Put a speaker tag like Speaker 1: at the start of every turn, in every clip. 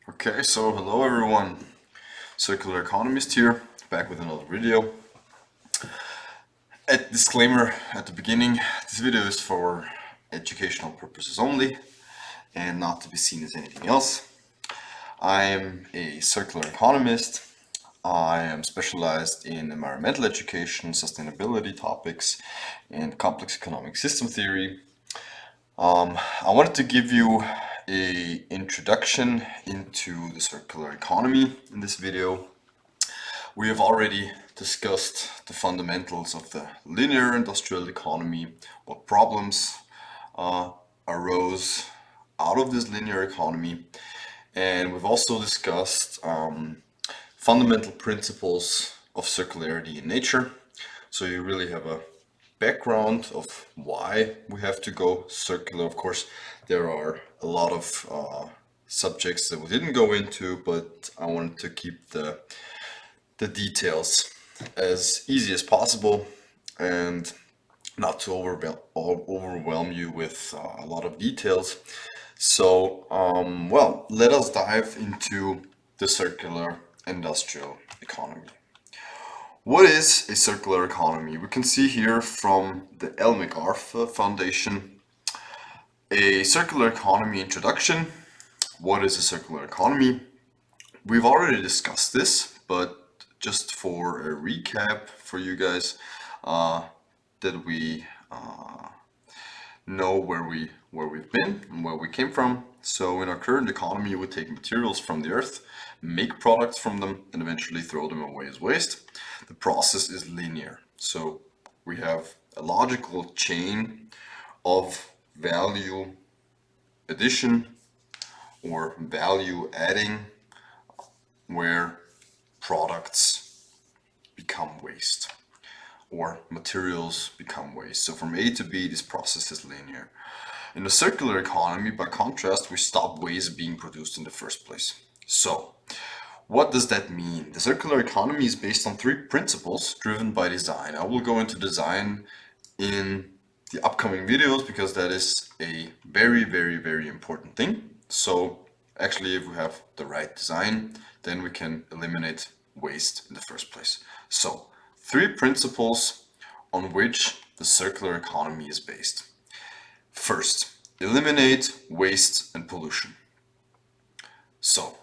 Speaker 1: Okay, so hello everyone. Circular Economist here, back with another video. A disclaimer at the beginning, this video is for educational purposes only and not to be seen as anything else. I am a circular economist. I am specialized in environmental education, sustainability topics, and complex economic system theory. I wanted to give you a introduction into the circular economy in this video. We have already discussed the fundamentals of the linear industrial economy, what problems arose out of this linear economy, and we've also discussed fundamental principles of circularity in nature. So you really have a background of why we have to go circular. Of course, there are a lot of subjects that we didn't go into, but I wanted to keep the details as easy as possible and not to overwhelm you with a lot of details. So, well, let us dive into the circular industrial economy. What is a circular economy? We can see here from the L. MacArthur Foundation a circular economy introduction. What is a circular economy? We've already discussed this, but just for a recap for you guys, that we know where we've been and where we came from. So in our current economy, we take materials from the earth, make products from them, and eventually throw them away as waste. The process is linear. So we have a logical chain of value addition or value adding where products become waste or materials become waste. So from A to B, this process is linear. In the circular economy, by contrast, we stop waste being produced in the first place. So what does that mean? The circular economy is based on three principles driven by design. I will go into design in the upcoming videos because that is a very, very, very important thing. So actually, if we have the right design, then we can eliminate waste in the first place. So, three principles on which the circular economy is based. First, eliminate waste and pollution. So,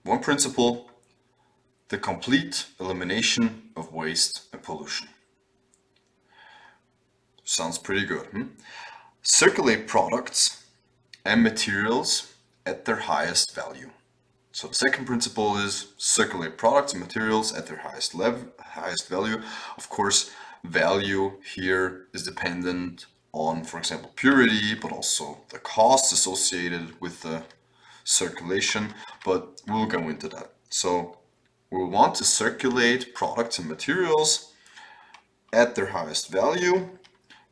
Speaker 1: one principle, the complete elimination of waste and pollution. Sounds pretty good. Circulate products and materials at their highest value. So the second principle is circulate products and materials at their highest value. Of course, value here is dependent on, for example, purity, but also the costs associated with the circulation, but we'll go into that. So we want to circulate products and materials at their highest value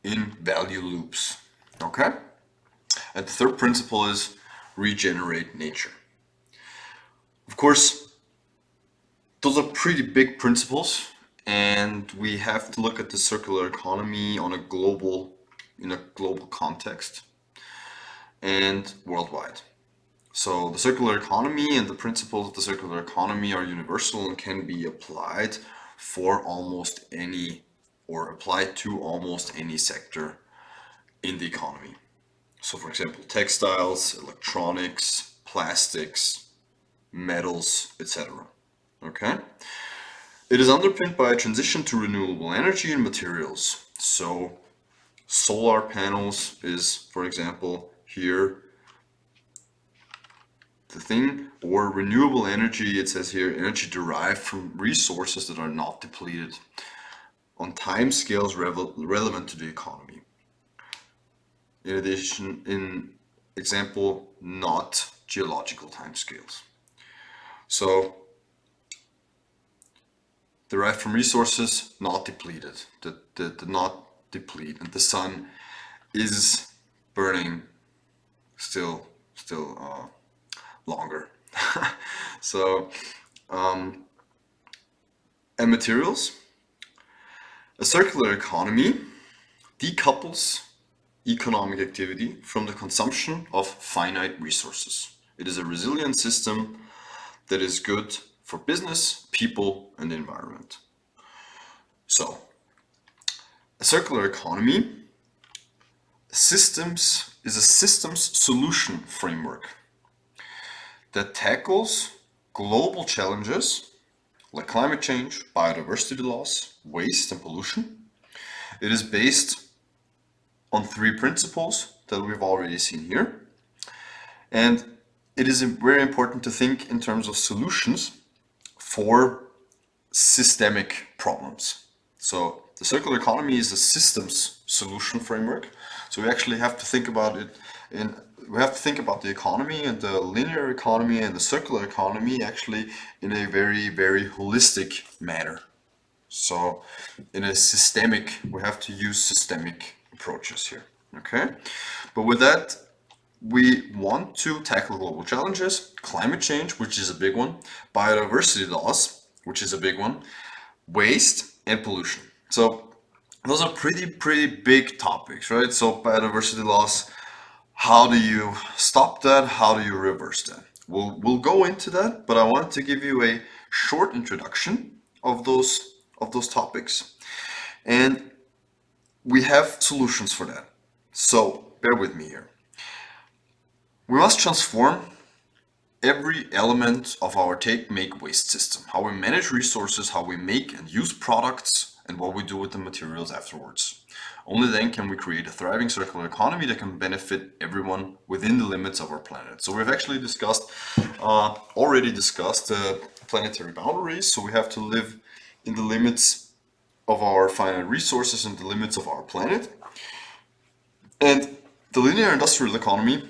Speaker 1: in value loops. Okay? And the third principle is regenerate nature. Of course, those are pretty big principles, and we have to look at the circular economy in a global context and worldwide. So the circular economy and the principles of the circular economy are universal and can be applied for almost any, or applied to almost any sector in the economy. So for example, textiles, electronics, plastics, metals, etc. Okay? It is underpinned by a transition to renewable energy and materials. So solar panels is, for example, here the thing, or renewable energy, it says here, energy derived from resources that are not depleted on time scales relevant to the economy. In addition, in example, not geological timescales. So, derived from resources not depleted, that not deplete, and the sun is burning still longer. So, and materials. A circular economy decouples economic activity from the consumption of finite resources. It is a resilient system that is good for business, people, and the environment. So, a circular economy is a systems solution framework that tackles global challenges like climate change, biodiversity loss, waste, and pollution. It is based on three principles that we've already seen here. And it is very important to think in terms of solutions for systemic problems. So the circular economy is a systems solution framework. So we actually have to think about it in we have to think about the economy and the linear economy and the circular economy actually in a very, very holistic manner. So in a systemic, we have to use systemic approaches here. Okay. But with that, we want to tackle global challenges, climate change, which is a big one, biodiversity loss, which is a big one, waste, and pollution. So those are pretty big topics, right? So biodiversity loss, how do you stop that? How do you reverse that? We'll go into that, but I wanted to give you a short introduction of those topics, and we have solutions for that. So bear with me here. We must transform every element of our take, make, waste system. How we manage resources, how we make and use products, and what we do with the materials afterwards. Only then can we create a thriving circular economy that can benefit everyone within the limits of our planet. So we've actually already discussed planetary boundaries. So we have to live in the limits of our finite resources and the limits of our planet. And the linear industrial economy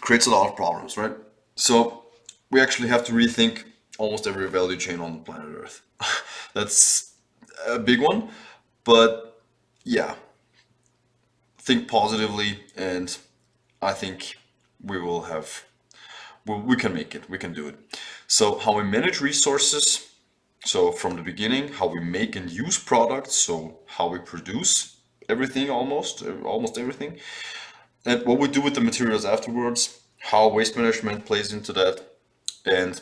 Speaker 1: creates a lot of problems, right? So we actually have to rethink almost every value chain on the planet Earth. That's a big one, but yeah, think positively, and I think we will have, we can make it, we can do it. So how we manage resources, so from the beginning, how we make and use products, so how we produce everything, almost everything, and what we do with the materials afterwards, how waste management plays into that, and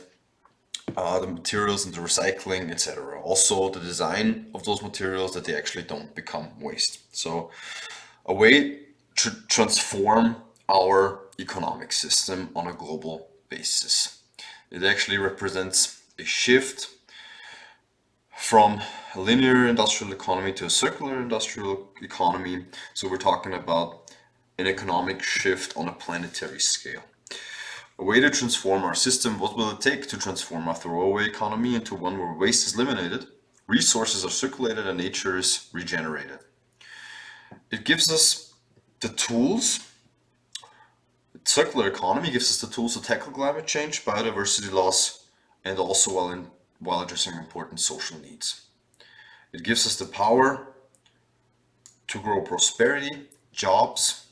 Speaker 1: the materials and the recycling, etc. Also the design of those materials that they actually don't become waste. So a way to transform our economic system on a global basis. It actually represents a shift from a linear industrial economy to a circular industrial economy. So we're talking about an economic shift on a planetary scale. A way to transform our system. What will it take to transform our throwaway economy into one where waste is eliminated, resources are circulated, and nature is regenerated? It gives us the tools. The circular economy gives us the tools to tackle climate change, biodiversity loss, and also while addressing important social needs. It gives us the power to grow prosperity, jobs,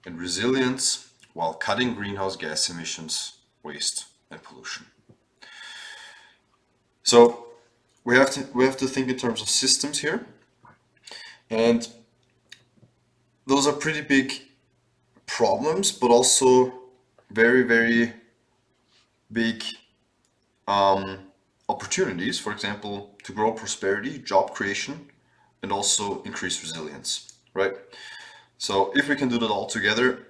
Speaker 1: and resilience while cutting greenhouse gas emissions, waste, and pollution. So we have to think in terms of systems here, and those are pretty big problems, but also very big opportunities. For example, to grow prosperity, job creation, and also increase resilience. Right. So if we can do that all together,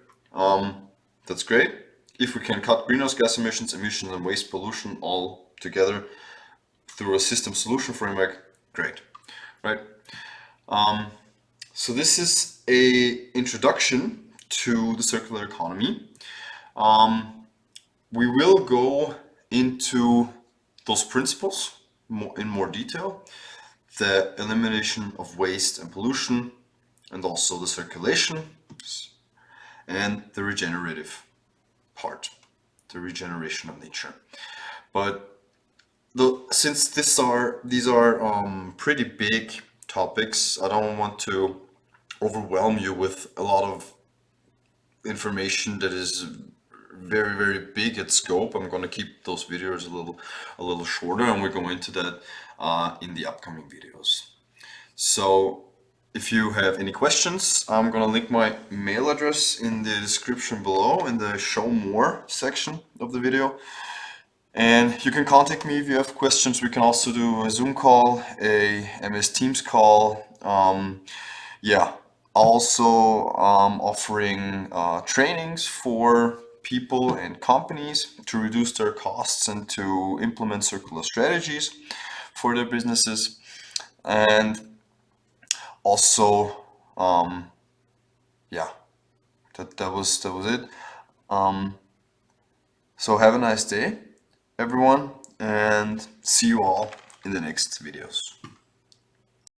Speaker 1: that's great. If we can cut greenhouse gas emissions, and waste pollution all together through a system solution framework, great, right? So this is a introduction to the circular economy. We will go into those principles in more detail, the elimination of waste and pollution, and also the circulation and the regenerative part, the regeneration of nature. But since these are pretty big topics, I don't want to overwhelm you with a lot of information that is very big at scope. I'm going to keep those videos a little shorter, and we're going into that in the upcoming videos. So If you have any questions, I'm gonna link my mail address in the description below in the show more section of the video. And you can contact me if you have questions. We can also do a Zoom call, a MS Teams call. Yeah, also offering trainings for people and companies to reduce their costs and to implement circular strategies for their businesses. And also, yeah, that was it. So have a nice day, everyone, and see you all in the next videos.